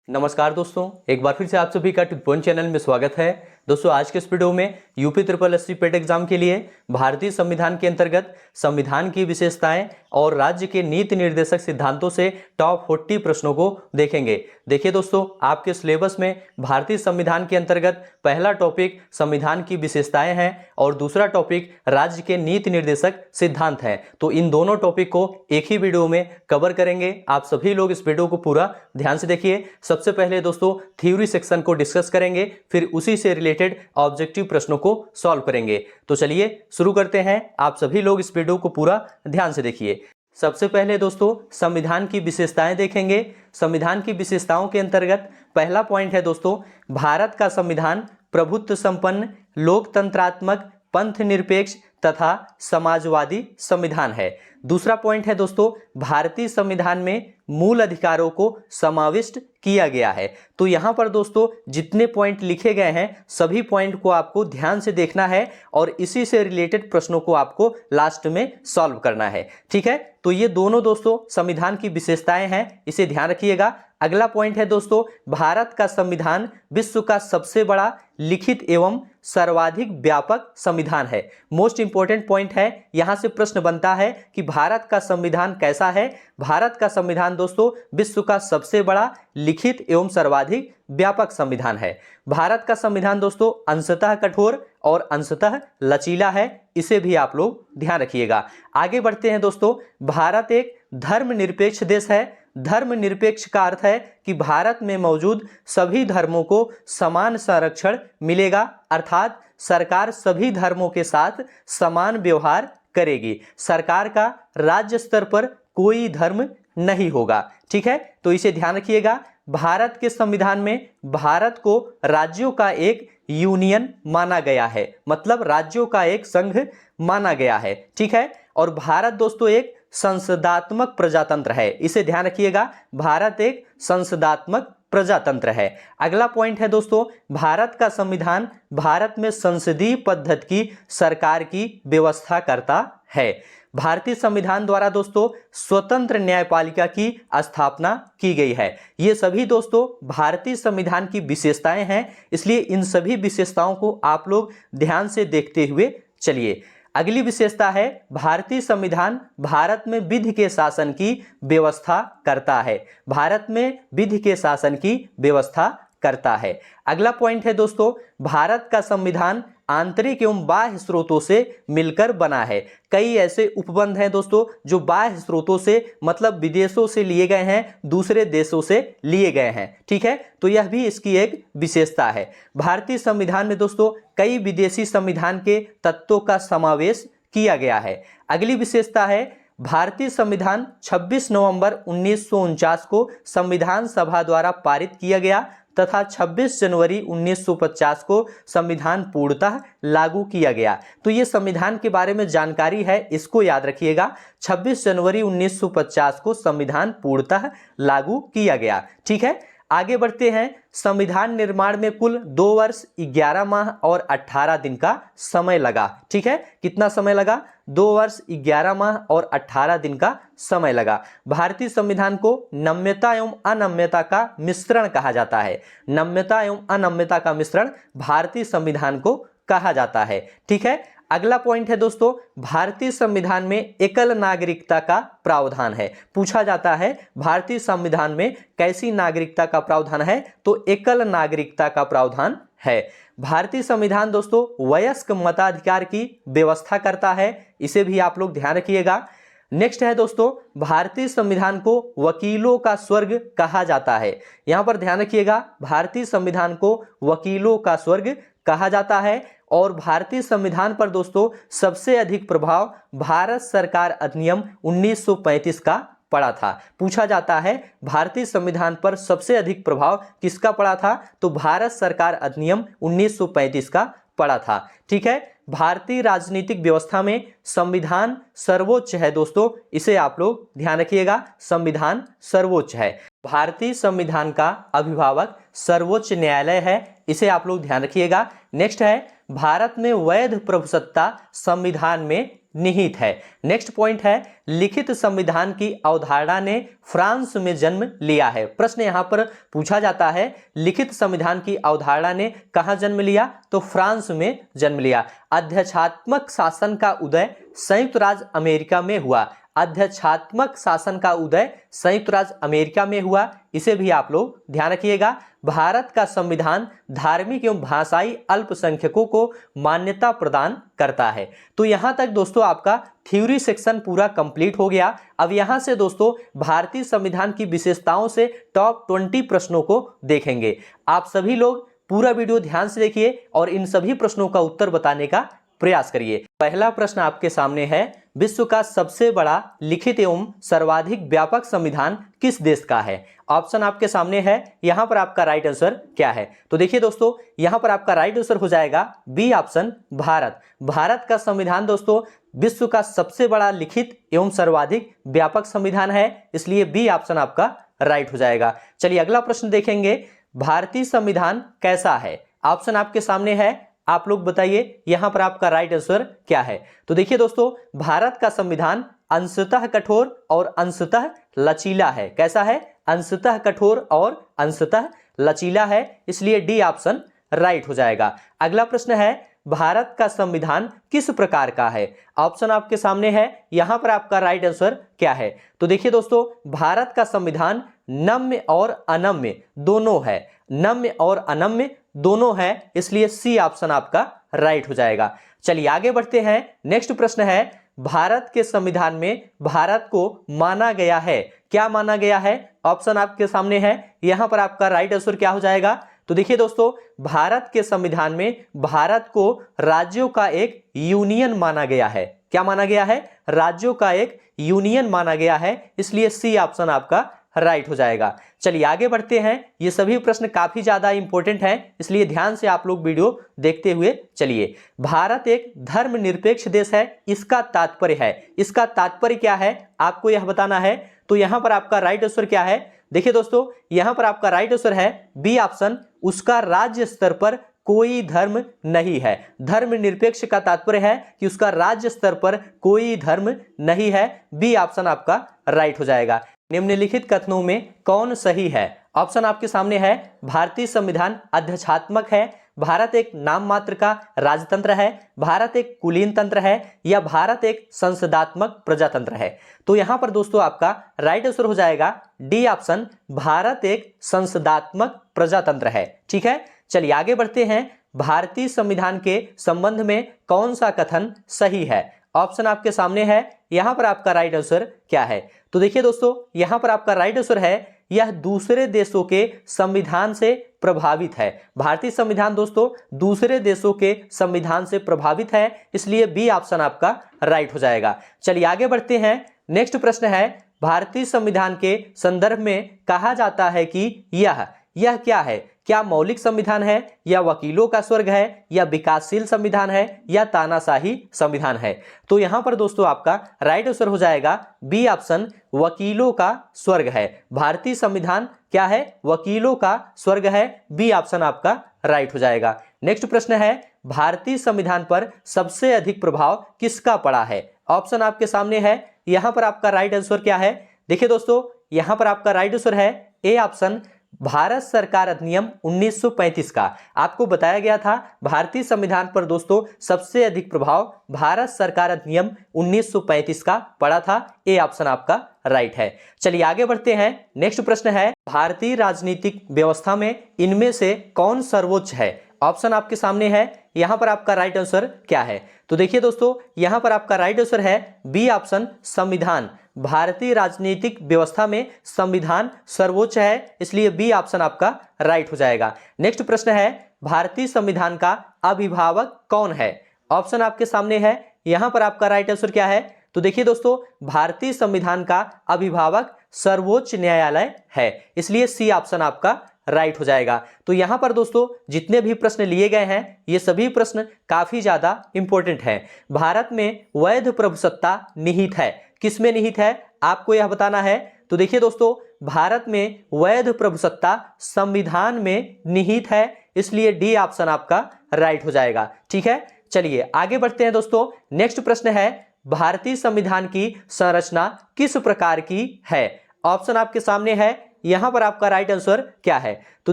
नमस्कार दोस्तों, एक बार फिर से आप सभी का टिप पॉइंट चैनल में स्वागत है। दोस्तों, आज के इस वीडियो में यूपी ट्रिपल एससी पेट एग्जाम के लिए भारतीय संविधान के अंतर्गत संविधान की विशेषताएं और राज्य के नीति निर्देशक सिद्धांतों से टॉप 40 प्रश्नों को देखेंगे। देखिए दोस्तों, आपके सिलेबस में भारतीय संविधान के अंतर्गत पहला टॉपिक संविधान की विशेषताएं हैं और दूसरा टॉपिक राज्य के नीति निर्देशक सिद्धांत है। तो इन दोनों टॉपिक को एक ही वीडियो में कवर करेंगे। आप सभी लोग इस वीडियो को पूरा ध्यान से देखिए। सबसे पहले दोस्तों थ्योरी सेक्शन को डिस्कस करेंगे, फिर उसी से रिलेटेड ऑब्जेक्टिव प्रश्नों को सॉल्व करेंगे। तो चलिए शुरू करते हैं। आप सभी लोग इस वीडियो को पूरा ध्यान से देखिए। सबसे पहले दोस्तों संविधान की विशेषताएं देखेंगे। संविधान की विशेषताओं के अंतर्गत पहला पॉइंट है दोस्तों, भारत का संविधान प्रभुत्व संपन्न, लोकतंत्रात्मक, पंथ निरपेक्ष तथा समाजवादी संविधान है। दूसरा पॉइंट है दोस्तों, भारतीय संविधान में मूल अधिकारों को समाविष्ट किया गया है। तो यहां पर दोस्तों जितने पॉइंट लिखे गए हैं सभी पॉइंट को आपको ध्यान से देखना है और इसी से रिलेटेड प्रश्नों को आपको लास्ट में सॉल्व करना है। ठीक है, तो ये दोनों दोस्तों संविधान की विशेषताएं हैं, इसे ध्यान रखिएगा। अगला पॉइंट है दोस्तों, भारत का संविधान विश्व का सबसे बड़ा लिखित एवं सर्वाधिक व्यापक संविधान है। मोस्ट इंपॉर्टेंट पॉइंट है, यहां से प्रश्न बनता है कि भारत का संविधान कैसा है। भारत का संविधान दोस्तों विश्व का सबसे बड़ा लिखित एवं सर्वाधिक व्यापक संविधान है। भारत का संविधान दोस्तों अंशतः कठोर और अंशतः लचीला है, इसे भी आप लोग ध्यान रखिएगा। आगे बढ़ते हैं दोस्तों, भारत एक धर्मनिरपेक्ष देश है। धर्मनिरपेक्ष का अर्थ है कि भारत में मौजूद सभी धर्मों को समान संरक्षण मिलेगा, अर्थात सरकार सभी धर्मों के साथ समान व्यवहार करेगी। सरकार का राज्य स्तर पर कोई धर्म नहीं होगा। ठीक है, तो इसे ध्यान रखिएगा। भारत के संविधान में भारत को राज्यों का एक यूनियन माना गया है, मतलब राज्यों का एक संघ माना गया है। ठीक है, और भारत दोस्तों एक संसदात्मक प्रजातंत्र है, इसे ध्यान रखिएगा। भारत एक संसदात्मक प्रजातंत्र है। अगला पॉइंट है दोस्तों, भारत का संविधान भारत में संसदीय पद्धति की सरकार की व्यवस्था करता है। भारतीय संविधान द्वारा दोस्तों स्वतंत्र न्यायपालिका की स्थापना की गई है। ये सभी दोस्तों भारतीय संविधान की विशेषताएं हैं, इसलिए इन सभी विशेषताओं को आप लोग ध्यान से देखते हुए चलिए। अगली विशेषता है, भारतीय संविधान भारत में विधि के शासन की व्यवस्था करता है। भारत में विधि के शासन की व्यवस्था करता है। अगला पॉइंट है दोस्तों, भारत का संविधान आंतरिक एवं बाह्य स्रोतों से मिलकर बना है। कई ऐसे उपबंध हैं दोस्तों जो बाह्य स्रोतों से मतलब विदेशों से लिए गए हैं, दूसरे देशों से लिए गए हैं। ठीक है, तो यह भी इसकी एक विशेषता है। भारतीय संविधान में दोस्तों कई विदेशी संविधान के तत्वों का समावेश किया गया है। अगली विशेषता है, भारतीय संविधान 26 नवंबर 1949 को संविधान सभा द्वारा पारित किया गया तथा 26 जनवरी 1950 को संविधान पूर्णतः लागू किया गया। तो ये संविधान के बारे में जानकारी है, इसको याद रखिएगा। 26 जनवरी 1950 को संविधान पूर्णतः लागू किया गया। ठीक है, आगे बढ़ते हैं। संविधान निर्माण में कुल 2 वर्ष 11 माह और 18 दिन का समय लगा। ठीक है, कितना समय लगा? 2 वर्ष 11 माह और 18 दिन का समय लगा। भारतीय संविधान को नम्यता एवं अनम्यता का मिश्रण कहा जाता है। नम्यता एवं अनम्यता का मिश्रण भारतीय संविधान को कहा जाता है। ठीक है, अगला पॉइंट है दोस्तों, भारतीय संविधान में एकल नागरिकता का प्रावधान है। पूछा जाता है भारतीय संविधान में कैसी नागरिकता का प्रावधान है, तो एकल नागरिकता का प्रावधान है। भारतीय संविधान दोस्तों वयस्क मताधिकार की व्यवस्था करता है, इसे भी आप लोग ध्यान रखिएगा। नेक्स्ट है दोस्तों, भारतीय संविधान को वकीलों का स्वर्ग कहा जाता है। यहां पर ध्यान रखिएगा, भारतीय संविधान को वकीलों का स्वर्ग कहा जाता है। और भारतीय संविधान पर दोस्तों सबसे अधिक प्रभाव भारत सरकार अधिनियम 1935 का पड़ा था। पूछा जाता है भारतीय संविधान पर सबसे अधिक प्रभाव किसका पड़ा था, तो भारत सरकार अधिनियम 1935 का पड़ा था। ठीक है, भारतीय राजनीतिक व्यवस्था में संविधान सर्वोच्च है दोस्तों, इसे आप लोग ध्यान रखिएगा। संविधान सर्वोच्च है। भारतीय संविधान का अभिभावक सर्वोच्च न्यायालय है, इसे आप लोग ध्यान रखिएगा। नेक्स्ट है, भारत में वैध प्रभुसत्ता संविधान में निहित है। नेक्स्ट पॉइंट है, लिखित संविधान की अवधारणा ने फ्रांस में जन्म लिया है। प्रश्न यहां पर पूछा जाता है, लिखित संविधान की अवधारणा ने कहां जन्म लिया? तो फ्रांस में जन्म लिया। अध्यक्षात्मक शासन का उदय संयुक्त राज्य अमेरिका में हुआ। अध्यक्षात्मक शासन का उदय संयुक्त राज्य अमेरिका में हुआ, इसे भी आप लोग ध्यान रखिएगा। भारत का संविधान धार्मिक एवं भाषाई अल्पसंख्यकों को मान्यता प्रदान करता है। तो यहां तक दोस्तों आपका थ्योरी सेक्शन पूरा कंप्लीट हो गया। अब यहां से दोस्तों भारतीय संविधान की विशेषताओं से टॉप 20 प्रश्नों को देखेंगे। आप सभी लोग पूरा वीडियो ध्यान से देखिए और इन सभी प्रश्नों का उत्तर बताने का प्रयास करिए। पहला प्रश्न आपके सामने है, विश्व का सबसे बड़ा लिखित एवं सर्वाधिक व्यापक संविधान किस देश का है? ऑप्शन आपके सामने है, यहां पर आपका राइट आंसर क्या है? तो देखिए दोस्तों, यहां पर आपका राइट आंसर हो जाएगा बी ऑप्शन, भारत। भारत का संविधान दोस्तों विश्व का सबसे बड़ा लिखित एवं सर्वाधिक व्यापक संविधान है, इसलिए बी ऑप्शन आपका राइट हो जाएगा। चलिए अगला प्रश्न देखेंगे, भारतीय संविधान कैसा है? ऑप्शन आपके सामने है, आप लोग बताइए यहां पर आपका राइट आंसर क्या है? तो देखिए दोस्तों, भारत का संविधान अंशतः कठोर और अंशतः लचीला है। कैसा है? अंशतः कठोर और अंशतः लचीला है, इसलिए डी ऑप्शन राइट हो जाएगा। अगला प्रश्न है, भारत का संविधान किस प्रकार का है? ऑप्शन आपके सामने है, यहां पर आपका राइट आंसर क्या है? तो देखिए दोस्तों, भारत का संविधान नम्य और अनम्य दोनों है। नम्य और अनम्य दोनों है, इसलिए सी ऑप्शन आपका राइट हो जाएगा। चलिए आगे बढ़ते हैं। नेक्स्ट प्रश्न है, भारत के संविधान में भारत को माना गया है, क्या माना गया है? ऑप्शन आपके सामने है, यहां पर आपका राइट आंसर क्या हो जाएगा? तो देखिए दोस्तों, भारत के संविधान में भारत को राज्यों का एक यूनियन माना गया है। क्या माना गया है? राज्यों का एक यूनियन माना गया है, इसलिए सी ऑप्शन आपका राइट हो जाएगा। चलिए आगे बढ़ते हैं। ये सभी प्रश्न काफी ज्यादा इंपॉर्टेंट हैं, इसलिए ध्यान से आप लोग वीडियो देखते हुए चलिए। भारत एक धर्मनिरपेक्ष देश है, इसका तात्पर्य है, इसका तात्पर्य क्या है आपको यह बताना है। तो यहां पर आपका राइट आंसर क्या है? देखिए दोस्तों, यहां पर आपका राइट आंसर है बी ऑप्शन, उसका राज्य स्तर पर कोई धर्म नहीं है। धर्मनिरपेक्ष का तात्पर्य है कि उसका राज्य स्तर पर कोई धर्म नहीं है। बी ऑप्शन आपका राइट हो जाएगा। निम्नलिखित कथनों में कौन सही है? ऑप्शन आपके सामने है, भारतीय संविधान अध्यक्षात्मक है, भारत एक नाम मात्र का राजतंत्र है, भारत एक कुलीन तंत्र है, या भारत एक संसदात्मक प्रजातंत्र है। तो यहां पर दोस्तों आपका राइट आंसर हो जाएगा डी ऑप्शन, भारत एक संसदात्मक प्रजातंत्र है। ठीक है, चलिए आगे बढ़ते हैं। भारतीय संविधान के संबंध में कौन सा कथन सही है? ऑप्शन आपके सामने है, यहां पर आपका राइट आंसर क्या है? तो देखिए दोस्तों, यहां पर आपका राइट आंसर है, यह दूसरे देशों के संविधान से प्रभावित है। भारतीय संविधान दोस्तों दूसरे देशों के संविधान से प्रभावित है, इसलिए बी ऑप्शन आपका राइट हो जाएगा। चलिए आगे बढ़ते हैं। नेक्स्ट प्रश्न है, भारतीय संविधान के संदर्भ में कहा जाता है कि यह क्या है? क्या मौलिक संविधान है, या वकीलों का स्वर्ग है, या विकासशील संविधान है, या तानाशाही संविधान है? तो यहां पर दोस्तों आपका राइट आंसर हो जाएगा बी ऑप्शन, वकीलों का स्वर्ग है। भारतीय संविधान क्या है? वकीलों का स्वर्ग है। बी ऑप्शन आपका राइट हो जाएगा। नेक्स्ट प्रश्न है, भारतीय संविधान पर सबसे अधिक प्रभाव किसका पड़ा है? ऑप्शन आपके सामने है, यहां पर आपका राइट आंसर क्या है? देखिए दोस्तों, यहां पर आपका राइट आंसर है ए ऑप्शन, भारत सरकार अधिनियम 1935 का। आपको बताया गया था भारतीय संविधान पर दोस्तों सबसे अधिक प्रभाव भारत सरकार अधिनियम 1935 का पड़ा था। ए ऑप्शन आपका राइट है। चलिए आगे बढ़ते हैं। नेक्स्ट प्रश्न है, भारतीय राजनीतिक व्यवस्था में इनमें से कौन सर्वोच्च है? ऑप्शन आपके सामने है, यहां पर आपका राइट आंसर क्या है? तो देखिए दोस्तों, यहां पर आपका राइट आंसर है बी ऑप्शन, संविधान। भारतीय राजनीतिक व्यवस्था में संविधान सर्वोच्च है, इसलिए बी ऑप्शन आपका राइट हो जाएगा। नेक्स्ट प्रश्न है, भारतीय संविधान का अभिभावक कौन है? ऑप्शन आपके सामने है, यहां पर आपका राइट आंसर क्या है? तो देखिए दोस्तों, भारतीय संविधान का अभिभावक सर्वोच्च न्यायालय है, इसलिए सी ऑप्शन आपका राइट हो जाएगा। तो यहां पर दोस्तों जितने भी प्रश्न लिए गए हैं ये सभी प्रश्न काफी ज्यादा इंपॉर्टेंट हैं। भारत में वैध प्रभुसत्ता निहित है, किसमें निहित है आपको यह बताना है। तो देखिए दोस्तों, भारत में वैध प्रभुसत्ता संविधान में निहित है, इसलिए डी ऑप्शन आपका राइट हो जाएगा। ठीक है, चलिए आगे बढ़ते हैं दोस्तों। नेक्स्ट प्रश्न है, भारतीय संविधान की संरचना किस प्रकार की है? ऑप्शन आपके सामने है, यहां पर आपका राइट आंसर क्या है? तो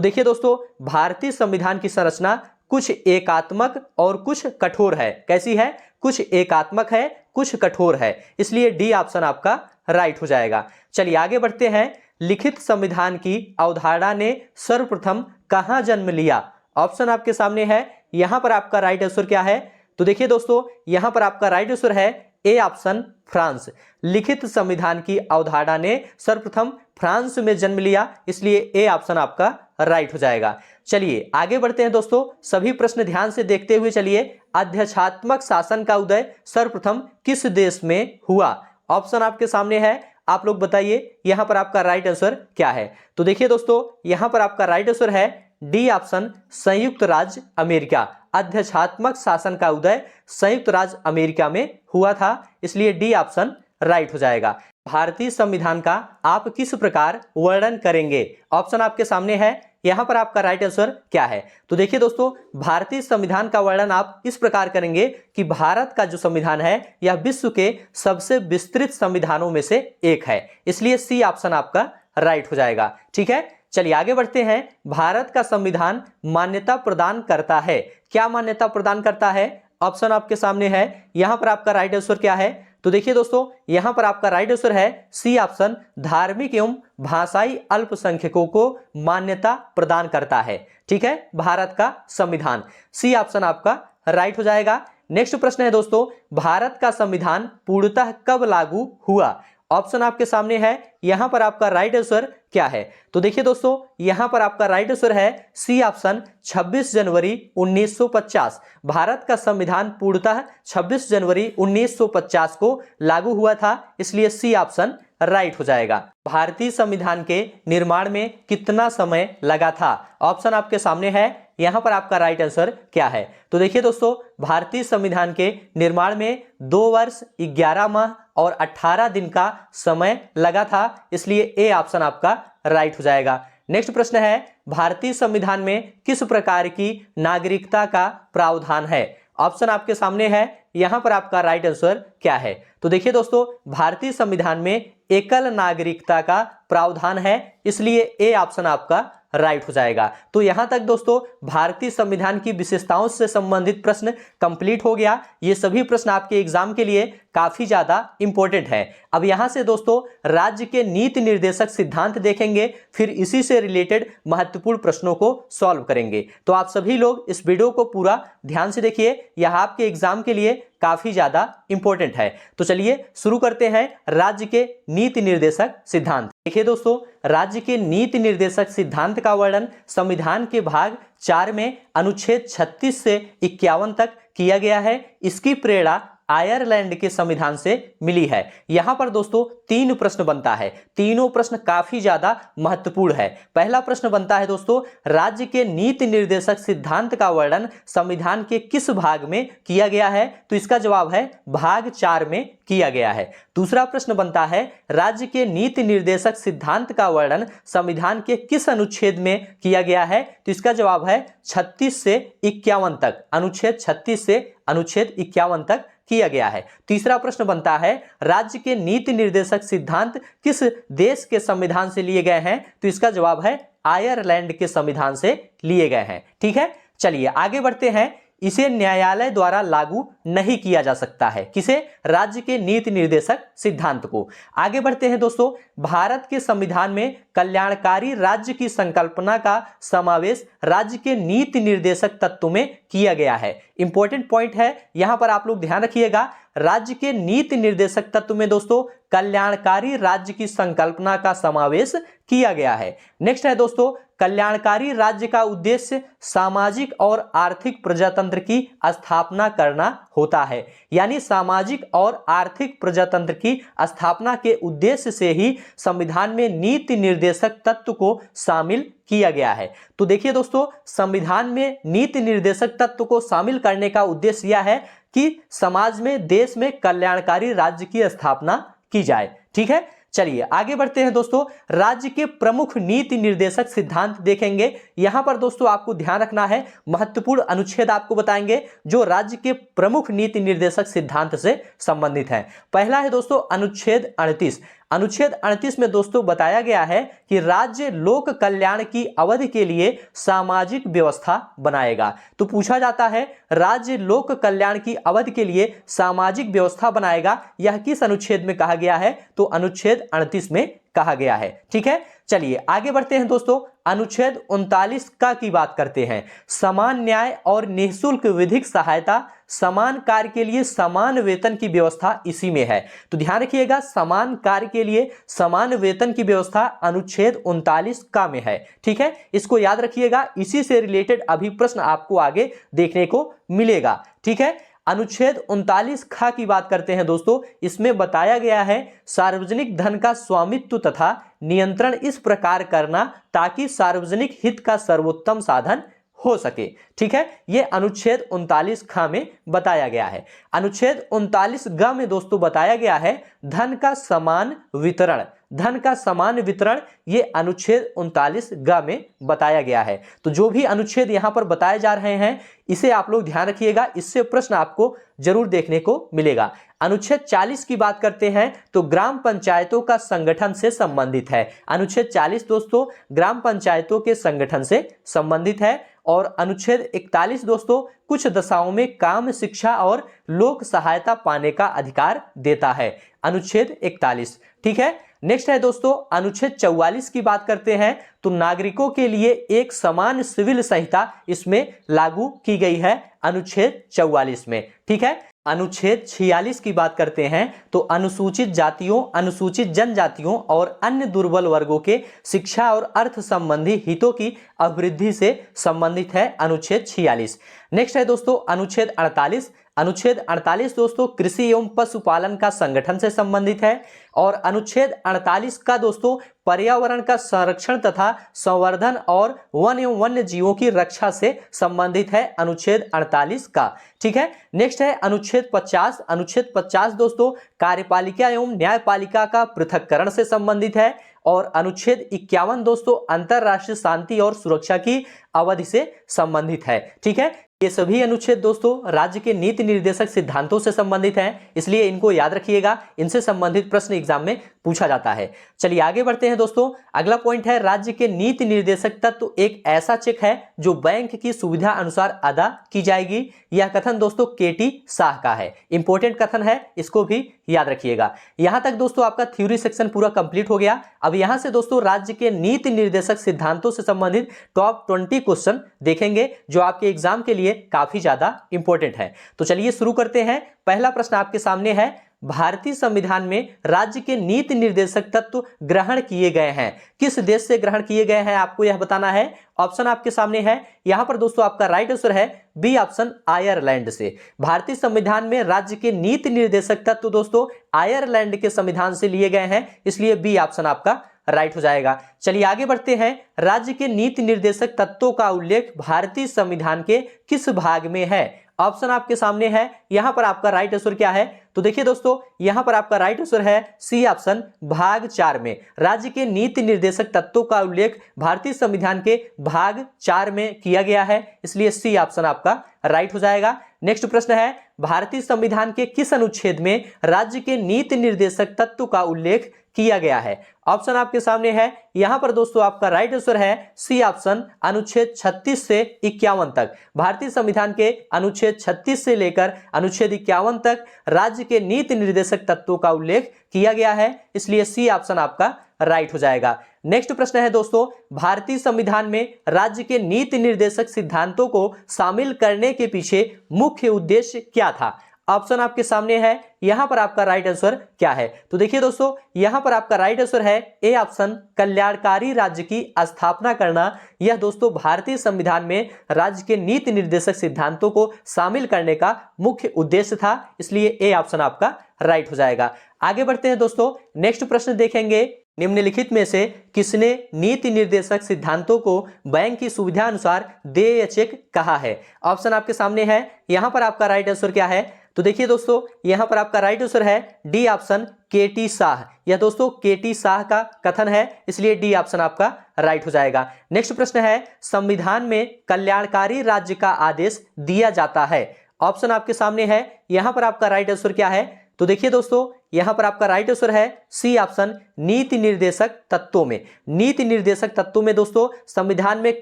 देखिए दोस्तों, भारतीय संविधान की संरचना कुछ एकात्मक और कुछ कठोर है। कैसी है? कुछ एकात्मक है, कुछ कठोर है, इसलिए डी ऑप्शन आपका राइट हो जाएगा। चलिए आगे बढ़ते हैं। लिखित संविधान की अवधारणा ने सर्वप्रथम कहां जन्म लिया? ऑप्शन आपके सामने है, यहां पर आपका राइट आंसर क्या है? तो देखिए दोस्तों, यहां पर आपका राइट आंसर है ए ऑप्शन, फ्रांस। लिखित संविधान की अवधारणा ने सर्वप्रथम फ्रांस में जन्म लिया, इसलिए ए ऑप्शन आपका राइट हो जाएगा। चलिए आगे बढ़ते हैं दोस्तों, सभी प्रश्न ध्यान से देखते हुए चलिए। अध्यक्षात्मक शासन का उदय सर्वप्रथम किस देश में हुआ? ऑप्शन आपके सामने है, आप लोग बताइए यहां पर आपका राइट आंसर क्या है? तो देखिए दोस्तों, यहां पर आपका राइट आंसर है डी ऑप्शन, संयुक्त राज्य अमेरिका। अध्यक्षात्मक शासन का उदय संयुक्त राज्य अमेरिका में हुआ था, इसलिए डी ऑप्शन राइट हो जाएगा। भारतीय संविधान का आप किस प्रकार वर्णन करेंगे? ऑप्शन आपके सामने है, यहां पर आपका राइट आंसर क्या है? तो देखिए दोस्तों, भारतीय संविधान का वर्णन आप इस प्रकार करेंगे कि भारत का जो संविधान है यह विश्व के सबसे विस्तृत संविधानों में से एक है, इसलिए सी ऑप्शन आपका राइट हो जाएगा। ठीक है, चलिए आगे बढ़ते हैं। भारत का संविधान मान्यता प्रदान करता है, क्या मान्यता प्रदान करता है? ऑप्शन आपके सामने है, यहां पर आपका राइट आंसर क्या है? तो देखिए दोस्तों, यहां पर आपका राइट आंसर है सी ऑप्शन, धार्मिक एवं भाषाई अल्पसंख्यकों को मान्यता प्रदान करता है। ठीक है, भारत का संविधान, सी ऑप्शन आपका राइट हो जाएगा। नेक्स्ट प्रश्न है दोस्तों, भारत का संविधान पूर्णतः कब लागू हुआ? ऑप्शन आपके सामने है, यहां पर आपका राइट आंसर क्या है? तो देखिए दोस्तों, यहां पर आपका राइट आंसर है सी ऑप्शन, 26 जनवरी 1950। भारत का संविधान पूर्णतः 26 जनवरी 1950 को लागू हुआ था, इसलिए सी ऑप्शन राइट हो जाएगा। भारतीय संविधान के निर्माण में कितना समय लगा था? ऑप्शन आपके सामने है, यहां पर आपका राइट आंसर क्या है? तो देखिए दोस्तों, भारतीय संविधान के निर्माण में 2 वर्ष 11 माह और 18 दिन का समय लगा था, इसलिए ए ऑप्शन आपका राइट हो जाएगा। नेक्स्ट प्रश्न है, भारतीय संविधान में किस प्रकार की नागरिकता का प्रावधान है? ऑप्शन आपके सामने है, यहां पर आपका राइट आंसर क्या है? तो देखिए दोस्तों, भारतीय संविधान में एकल नागरिकता का प्रावधान है, इसलिए ए ऑप्शन आपका राइट हो जाएगा। तो यहां तक दोस्तों भारतीय संविधान की विशेषताओं से संबंधित प्रश्न कंप्लीट हो गया। ये सभी प्रश्न आपके एग्जाम के लिए काफी ज्यादा इंपॉर्टेंट है। अब यहां से दोस्तों राज्य के नीति निर्देशक सिद्धांत देखेंगे, फिर इसी से रिलेटेड महत्वपूर्ण प्रश्नों को सॉल्व करेंगे। तो आप सभी लोग इस वीडियो को पूरा ध्यान से देखिए, यह आपके एग्जाम के लिए काफी ज्यादा इंपॉर्टेंट है। तो चलिए शुरू करते हैं राज्य के नीति निर्देशक सिद्धांत। देखिए दोस्तों, राज्य के नीति निर्देशक सिद्धांत का वर्णन संविधान के भाग 4 में अनुच्छेद 36 से 51 तक किया गया है। इसकी प्रेरणा आयरलैंड के संविधान से मिली है। यहां पर दोस्तों 3 प्रश्न बनता है, तीनों प्रश्न काफी ज्यादा महत्वपूर्ण है। पहला प्रश्न बनता है दोस्तों, राज्य के नीति निर्देशक सिद्धांत का वर्णन संविधान के किस भाग में किया गया है? तो इसका जवाब है भाग 4 में किया गया है। दूसरा प्रश्न बनता है, राज्य के नीति निर्देशक सिद्धांत का वर्णन संविधान के किस अनुच्छेद में किया गया है? तो इसका जवाब है 36 से 51 तक, अनुच्छेद 36 से अनुच्छेद 51 तक किया गया है। तीसरा प्रश्न बनता है, राज्य के नीति निर्देशक सिद्धांत किस देश के संविधान से लिए गए हैं? तो इसका जवाब है आयरलैंड के संविधान से लिए गए हैं। ठीक है, चलिए आगे बढ़ते हैं। इसे न्यायालय द्वारा लागू नहीं किया जा सकता है, किसे? राज्य के नीति निर्देशक सिद्धांत को। आगे बढ़ते हैं दोस्तों, भारत के संविधान में कल्याणकारी राज्य की संकल्पना का समावेश राज्य के नीति निर्देशक तत्व में किया गया है। इंपॉर्टेंट पॉइंट है, यहां पर आप लोग ध्यान रखिएगा। राज्य के नीति निर्देशक तत्व में दोस्तों कल्याणकारी राज्य की संकल्पना का समावेश किया गया है। नेक्स्ट है दोस्तों, कल्याणकारी राज्य का उद्देश्य सामाजिक और आर्थिक प्रजातंत्र की स्थापना करना होता है। यानी सामाजिक और आर्थिक प्रजातंत्र की स्थापना के उद्देश्य से ही संविधान में नीति निर्देशक तत्व को शामिल किया गया है। तो देखिए दोस्तों, संविधान में नीति निर्देशक तत्व को शामिल करने का उद्देश्य यह है कि समाज में, देश में कल्याणकारी राज्य की स्थापना की जाए। ठीक है, चलिए आगे बढ़ते हैं दोस्तों, राज्य के प्रमुख नीति निर्देशक सिद्धांत देखेंगे। यहां पर दोस्तों आपको ध्यान रखना है, महत्वपूर्ण अनुच्छेद आपको बताएंगे जो राज्य के प्रमुख नीति निर्देशक सिद्धांत से संबंधित है। पहला है दोस्तों अनुच्छेद 38। अनुच्छेद 38 में दोस्तों बताया गया है कि राज्य लोक कल्याण की अवधि के लिए सामाजिक व्यवस्था बनाएगा। तो पूछा जाता है राज्य लोक कल्याण की अवधि के लिए सामाजिक व्यवस्था बनाएगा, यह किस अनुच्छेद में कहा गया है? तो अनुच्छेद 38 में कहा गया है। ठीक है, चलिए आगे बढ़ते हैं दोस्तों, अनुच्छेद 39 का की बात करते हैं। समान न्याय और निःशुल्क विधिक सहायता, समान कार्य के लिए समान वेतन की व्यवस्था इसी में है। तो ध्यान रखिएगा, समान कार्य के लिए समान वेतन की व्यवस्था अनुच्छेद 39 का में है। ठीक है, इसको याद रखिएगा, इसी से रिलेटेड अभी प्रश्न आपको आगे देखने को मिलेगा। ठीक है, अनुच्छेद 39 खा की बात करते हैं दोस्तों। इसमें बताया गया है सार्वजनिक धन का स्वामित्व तथा नियंत्रण इस प्रकार करना ताकि सार्वजनिक हित का सर्वोत्तम साधन हो सके। ठीक है, यह अनुच्छेद 39 खा में बताया गया है। अनुच्छेद 39 ग में दोस्तों बताया गया है धन का समान वितरण। धन का समान वितरण ये अनुच्छेद 39 ग में बताया गया है। तो जो भी अनुच्छेद यहां पर बताए जा रहे हैं इसे आप लोग ध्यान रखिएगा, इससे प्रश्न आपको जरूर देखने को मिलेगा। अनुच्छेद 40 की बात करते हैं तो ग्राम पंचायतों का संगठन से संबंधित है। अनुच्छेद 40 दोस्तों ग्राम पंचायतों के संगठन से संबंधित है। और अनुच्छेद 41 दोस्तों कुछ दशाओं में काम, शिक्षा और लोक सहायता पाने का अधिकार देता है। अनुच्छेद 41। ठीक है, नेक्स्ट है दोस्तों अनुच्छेद 44 की बात करते हैं तो नागरिकों के लिए एक समान सिविल संहिता इसमें लागू की गई है अनुच्छेद 44 में। ठीक है, अनुच्छेद 46 की बात करते हैं तो अनुसूचित जातियों, अनुसूचित जनजातियों और अन्य दुर्बल वर्गों के शिक्षा और अर्थ संबंधी हितों की अभिवृद्धि से संबंधित है अनुच्छेद 46। नेक्स्ट है दोस्तों अनुच्छेद 48। अनुच्छेद 48 दोस्तों कृषि एवं पशुपालन का संगठन से संबंधित है। और अनुच्छेद 48 का दोस्तों पर्यावरण का संरक्षण तथा संवर्धन और वन एवं वन्य जीवों की रक्षा से संबंधित है अनुच्छेद 48 का। ठीक है, नेक्स्ट है अनुच्छेद 50। अनुच्छेद 50 दोस्तों कार्यपालिका एवं न्यायपालिका का पृथक्करण से संबंधित है। और अनुच्छेद 51 दोस्तों अंतरराष्ट्रीय शांति और सुरक्षा की अवधि से संबंधित है। ठीक है, ये सभी अनुच्छेद दोस्तों राज्य के नीति निर्देशक सिद्धांतों से संबंधित हैं, इसलिए इनको याद रखिएगा, इनसे संबंधित प्रश्न एग्जाम में पूछा जाता है। चलिए आगे बढ़ते हैं दोस्तों, अगला पॉइंट है राज्य के नीति निर्देशक तत्व एक ऐसा चेक है जो बैंक की सुविधा अनुसार अदा की जाएगी। यह कथन दोस्तों केटी शाह का है, इंपॉर्टेंट कथन है, इसको भी याद रखिएगा। यहां तक दोस्तों आपका थ्योरी सेक्शन पूरा कंप्लीट हो गया। अब यहां से दोस्तों राज्य के नीति निर्देशक सिद्धांतों से संबंधित टॉप 20 क्वेश्चन देखेंगे जो आपके एग्जाम के लिए काफी ज्यादा इंपॉर्टेंट है। तो चलिए शुरू करते हैं। पहला प्रश्न आपके सामने है, भारतीय संविधान में राज्य के नीति निर्देशक तत्व ग्रहण किए गए हैं, किस देश से ग्रहण किए गए हैं आपको यह बताना है। ऑप्शन आपके सामने है, यहां पर दोस्तों आपका राइट आंसर है बी ऑप्शन आयरलैंड से। भारतीय संविधान में राज्य के नीति निर्देशक तत्व दोस्तों आयरलैंड के संविधान से लिए गए हैं, इसलिए बी ऑप्शन आपका राइट हो जाएगा। चलिए आगे बढ़ते हैं, राज्य के नीति निर्देशक तत्वों का उल्लेख भारतीय संविधान के किस भाग में है। ऑप्शन आपके सामने है, यहां पर आपका राइट आंसर क्या है। तो देखिए दोस्तों यहां पर आपका राइट आंसर है सी ऑप्शन भाग 4 में। राज्य के नीति निर्देशक तत्वों का उल्लेख भारतीय संविधान के भाग 4 में किया गया है, इसलिए सी ऑप्शन आपका राइट हो जाएगा। नेक्स्ट प्रश्न है, भारतीय संविधान के किस अनुच्छेद में राज्य के नीति निर्देशक तत्व का उल्लेख किया गया है। ऑप्शन आपके सामने है, यहां पर दोस्तों आपका राइट आंसर है सी ऑप्शन अनुच्छेद 36 से 51 तक। भारतीय संविधान के अनुच्छेद 36 से लेकर अनुच्छेद 51 तक राज्य के नीति निर्देशक तत्वों का उल्लेख किया गया है, इसलिए सी ऑप्शन आपका राइट हो जाएगा। नेक्स्ट प्रश्न है दोस्तों, भारतीय संविधान में राज्य के नीति निर्देशक सिद्धांतों को शामिल करने के पीछे मुख्य उद्देश्य क्या था। ऑप्शन आपके सामने है, यहां पर आपका राइट आंसर क्या है। तो देखिए दोस्तों यहां पर आपका राइट आंसर है ए ऑप्शन कल्याणकारी राज्य की स्थापना करना। यह दोस्तों भारतीय संविधान में राज्य के नीति निर्देशक सिद्धांतों को शामिल करने का मुख्य उद्देश्य था, इसलिए ए ऑप्शन आपका राइट हो जाएगा। आगे बढ़ते हैं दोस्तों, नेक्स्ट प्रश्न देखेंगे, निम्नलिखित में से किसने नीति निर्देशक सिद्धांतों को बैंक की सुविधा अनुसार देय चेक कहा है। ऑप्शन आपके सामने है, यहां पर आपका राइट आंसर क्या है। तो देखिए दोस्तों यहां पर आपका राइट आंसर है डी ऑप्शन केटी शाह। यह दोस्तों केटी शाह का कथन है, इसलिए डी ऑप्शन आपका राइट हो जाएगा। नेक्स्ट प्रश्न है संविधान में कल्याणकारी राज्य का आदेश दिया जाता है। ऑप्शन आपके सामने है, यहां पर आपका राइट आंसर क्या है? तो देखिए दोस्तों यहां पर आपका राइट आंसर है सी ऑप्शन नीति निर्देशक तत्वों में। नीति निर्देशक तत्वों में दोस्तों संविधान में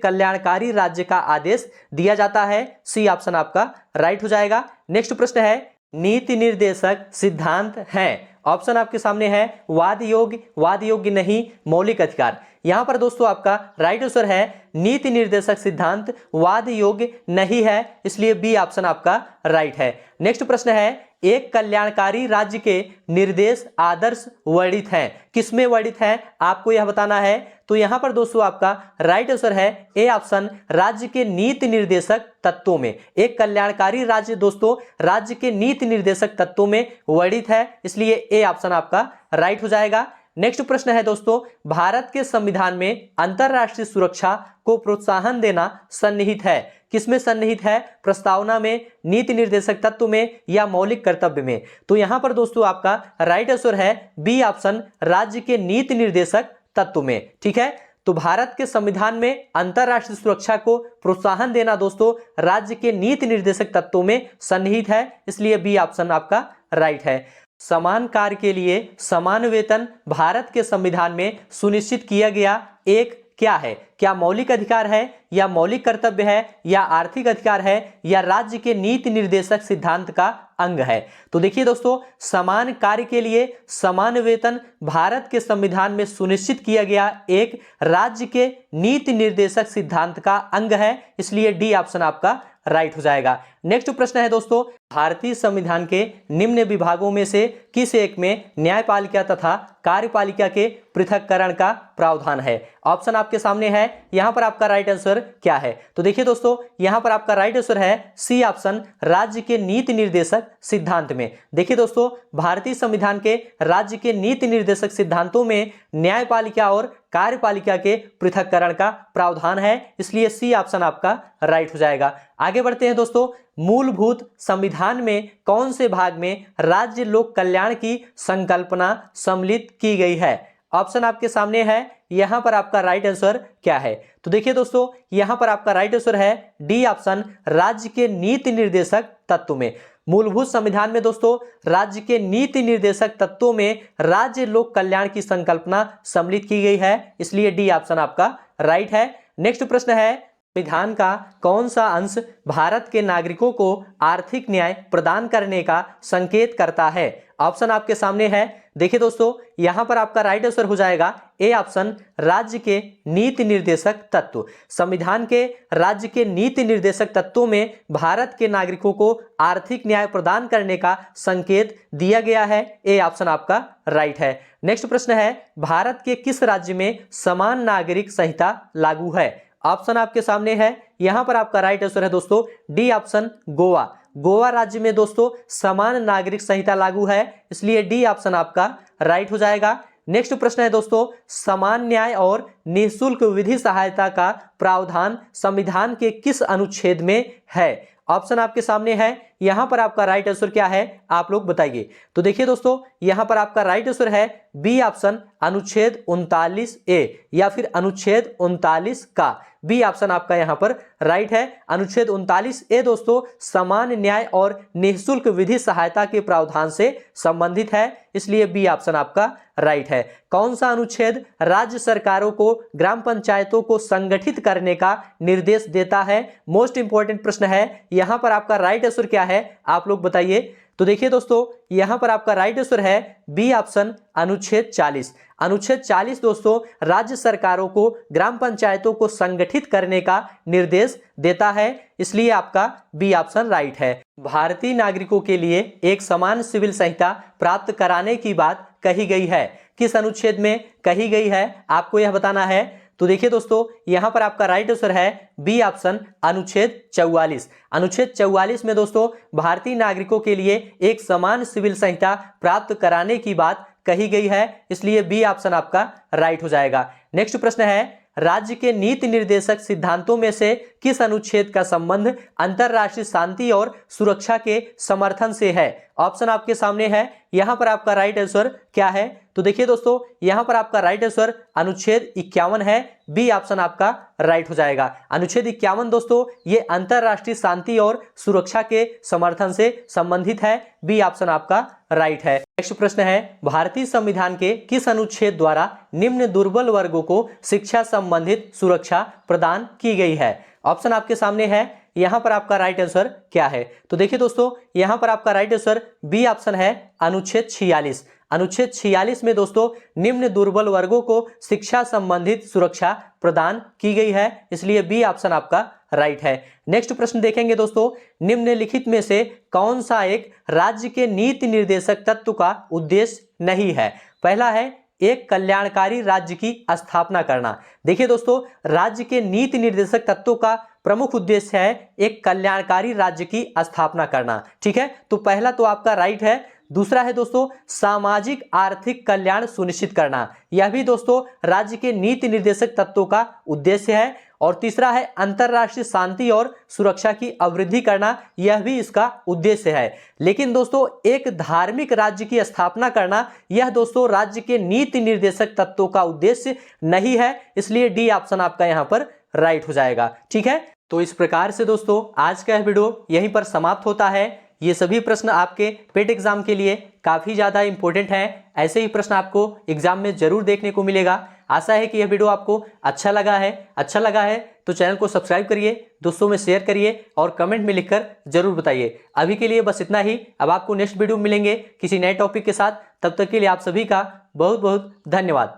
कल्याणकारी राज्य का आदेश दिया जाता है। सी ऑप्शन आपका राइट हो जाएगा। नेक्स्ट प्रश्न है नीति निर्देशक सिद्धांत हैं। ऑप्शन आपके सामने है वाद योग्य नहीं, मौलिक अधिकार। यहां पर दोस्तों आपका राइट आंसर है नीति निर्देशक सिद्धांत वाद योग्य नहीं है, इसलिए बी ऑप्शन आपका राइट है। नेक्स्ट प्रश्न है एक कल्याणकारी राज्य के निर्देश आदर्श वर्णित हैं। किसमें वर्णित हैं आपको यह बताना है। तो यहां पर दोस्तों आपका राइट आंसर है ए ऑप्शन राज्य के नीति निर्देशक तत्वों में। एक कल्याणकारी राज्य दोस्तों राज्य के नीति निर्देशक तत्वों में वर्णित है, इसलिए ए ऑप्शन आपका राइट हो जाएगा। नेक्स्ट प्रश्न है दोस्तों भारत के संविधान में अंतरराष्ट्रीय सुरक्षा को प्रोत्साहन देना सन्निहित है। किसमें सन्निहित है? प्रस्तावना में, नीति निर्देशक तत्व में या मौलिक कर्तव्य में। तो यहां पर दोस्तों आपका राइट आंसर है बी ऑप्शन राज्य के नीति निर्देशक तत्व में। ठीक है, तो भारत के संविधान में अंतरराष्ट्रीय सुरक्षा को प्रोत्साहन देना दोस्तों राज्य के नीति निर्देशक तत्वों में सन्निहित है, इसलिए बी ऑप्शन आपका राइट है। समान कार्य के लिए समान वेतन भारत के संविधान में सुनिश्चित किया गया एक क्या है? क्या मौलिक अधिकार है या मौलिक कर्तव्य है या आर्थिक अधिकार है या राज्य के नीति निर्देशक सिद्धांत का अंग है? तो देखिए दोस्तों समान कार्य के लिए समान वेतन भारत के संविधान में सुनिश्चित किया गया एक राज्य के नीति निर्देशक सिद्धांत का अंग है, इसलिए डी ऑप्शन आपका राइट हो जाएगा। नेक्स्ट प्रश्न है दोस्तों भारतीय संविधान के निम्न विभागों में से किस एक में न्यायपालिका तथा कार्यपालिका के पृथक्करण का प्रावधान है? ऑप्शन आपके सामने है, यहां पर आपका राइट आंसर क्या है? तो देखिए दोस्तों यहां पर आपका राइट आंसर है सी ऑप्शन राज्य के नीति निर्देशक सिद्धांत में। देखिए दोस्तों भारतीय संविधान के राज्य के नीति निर्देशक सिद्धांतों में न्यायपालिका और कार्यपालिका के पृथक्करण का प्रावधान है, इसलिए सी ऑप्शन आपका राइट हो जाएगा। आगे बढ़ते हैं दोस्तों मूलभूत संविधान में कौन से भाग में राज्य लोक कल्याण की संकल्पना सम्मिलित की गई है? ऑप्शन आपके सामने है, यहां पर आपका राइट आंसर क्या है? तो देखिए दोस्तों यहां पर आपका राइट आंसर है डी ऑप्शन राज्य के नीति निर्देशक तत्व में। मूलभूत संविधान में दोस्तों राज्य के नीति निर्देशक तत्वों में राज्य लोक कल्याण की संकल्पना सम्मिलित की गई है, इसलिए डी ऑप्शन आपका राइट है। नेक्स्ट प्रश्न है संविधान का कौन सा अंश भारत के नागरिकों को आर्थिक न्याय प्रदान करने का संकेत करता है? ऑप्शन आपके सामने है। देखिए दोस्तों यहां पर आपका राइट आंसर हो जाएगा ए ऑप्शन राज्य के नीति निर्देशक तत्व। संविधान के राज्य के नीति निर्देशक तत्वों में भारत के नागरिकों को आर्थिक न्याय प्रदान करने का संकेत दिया गया है। ए ऑप्शन आपका राइट है। नेक्स्ट प्रश्न है भारत के किस राज्य में समान नागरिक संहिता लागू है? ऑप्शन आपके सामने है, यहां पर आपका राइट आंसर है दोस्तों डी ऑप्शन गोवा। गोवा राज्य में दोस्तों समान नागरिक संहिता लागू है, इसलिए डी ऑप्शन आपका राइट हो जाएगा। नेक्स्ट प्रश्न है दोस्तों समान न्याय और निःशुल्क विधि सहायता का प्रावधान संविधान के किस अनुच्छेद में है? ऑप्शन आपके सामने है, यहां पर आपका राइट आंसर क्या है आप लोग बताइए। तो देखिए दोस्तों यहां पर आपका राइट आंसर है बी ऑप्शन अनुच्छेद 39 ए या फिर अनुच्छेद 39 का। बी ऑप्शन आपका यहां पर राइट है। अनुच्छेद 39 ए दोस्तों समान न्याय और निःशुल्क विधि सहायता के प्रावधान से संबंधित है, इसलिए बी ऑप्शन आपका राइट है। कौन सा अनुच्छेद राज्य सरकारों को ग्राम पंचायतों को संगठित करने का निर्देश देता है? मोस्ट इंपॉर्टेंट प्रश्न है। यहां पर आपका राइट आंसर क्या है आप लोग बताइए। तो देखिए दोस्तों यहां पर आपका राइट आंसर है बी ऑप्शन अनुच्छेद 40। अनुच्छेद 40 दोस्तों राज्य सरकारों को ग्राम पंचायतों को संगठित करने का निर्देश देता है, इसलिए आपका बी ऑप्शन राइट है। भारतीय नागरिकों के लिए एक समान सिविल संहिता प्राप्त कराने की बात कही गई है, किस अनुच्छेद में कही गई है आपको यह बताना है। तो देखिए दोस्तों यहां पर आपका राइट आंसर है बी ऑप्शन अनुच्छेद 44। अनुच्छेद 44 में दोस्तों भारतीय नागरिकों के लिए एक समान सिविल संहिता प्राप्त कराने की बात कही गई है, इसलिए बी ऑप्शन आपका राइट हो जाएगा। नेक्स्ट प्रश्न है राज्य के नीति निर्देशक सिद्धांतों में से किस अनुच्छेद का संबंध अंतरराष्ट्रीय शांति और सुरक्षा के समर्थन से है? ऑप्शन आपके सामने है। यहां पर आपका राइट आंसर क्या है? तो देखिए दोस्तों, यहां पर आपका राइट आंसर अनुच्छेद 51 है। बी ऑप्शन आपका राइट हो जाएगा। अनुच्छेद 51 दोस्तों ये अंतरराष्ट्रीय शांति और सुरक्षा के समर्थन से संबंधित है। बी ऑप्शन आपका राइट है। नेक्स्ट प्रश्न है, भारतीय संविधान के किस अनुच्छेद द्वारा निम्न दुर्बल वर्गों को शिक्षा संबंधित सुरक्षा प्रदान की गई है? ऑप्शन आपके सामने है। यहां पर आपका राइट आंसर क्या है? तो देखिए दोस्तों, यहां पर आपका राइट आंसर बी ऑप्शन है, अनुच्छेद 46। अनुच्छेद 46 में दोस्तों निम्न दुर्बल वर्गों को शिक्षा संबंधित सुरक्षा प्रदान की गई है, इसलिए बी ऑप्शन आपका राइट है। नेक्स्ट प्रश्न देखेंगे दोस्तों, निम्नलिखित में से कौन सा एक राज्य के नीति निर्देशक तत्व का उद्देश्य नहीं है? पहला है एक कल्याणकारी राज्य की स्थापना करना। देखिए दोस्तों, राज्य के नीति निर्देशक तत्वों का प्रमुख उद्देश्य है एक कल्याणकारी राज्य की स्थापना करना। ठीक है, तो पहला तो आपका राइट है। दूसरा है दोस्तों सामाजिक आर्थिक कल्याण सुनिश्चित करना, यह भी दोस्तों राज्य के नीति निर्देशक तत्वों का उद्देश्य है। और तीसरा है अंतरराष्ट्रीय शांति और सुरक्षा की अभिवृद्धि करना, यह भी इसका उद्देश्य है। लेकिन दोस्तों एक धार्मिक राज्य की स्थापना करना, यह दोस्तों राज्य के नीति निर्देशक तत्वों का उद्देश्य नहीं है, इसलिए डी ऑप्शन आपका यहां पर राइट हो जाएगा। ठीक है, तो इस प्रकार से दोस्तों आज का यह वीडियो यहीं पर समाप्त होता है। ये सभी प्रश्न आपके पेट एग्जाम के लिए काफ़ी ज़्यादा इंपॉर्टेंट हैं। ऐसे ही प्रश्न आपको एग्जाम में जरूर देखने को मिलेगा। आशा है कि यह वीडियो आपको अच्छा लगा है तो चैनल को सब्सक्राइब करिए, दोस्तों में शेयर करिए और कमेंट में लिखकर जरूर बताइए। अभी के लिए बस इतना ही। अब आपको नेक्स्ट वीडियो मिलेंगे किसी नए टॉपिक के साथ। तब तक के लिए आप सभी का बहुत बहुत धन्यवाद।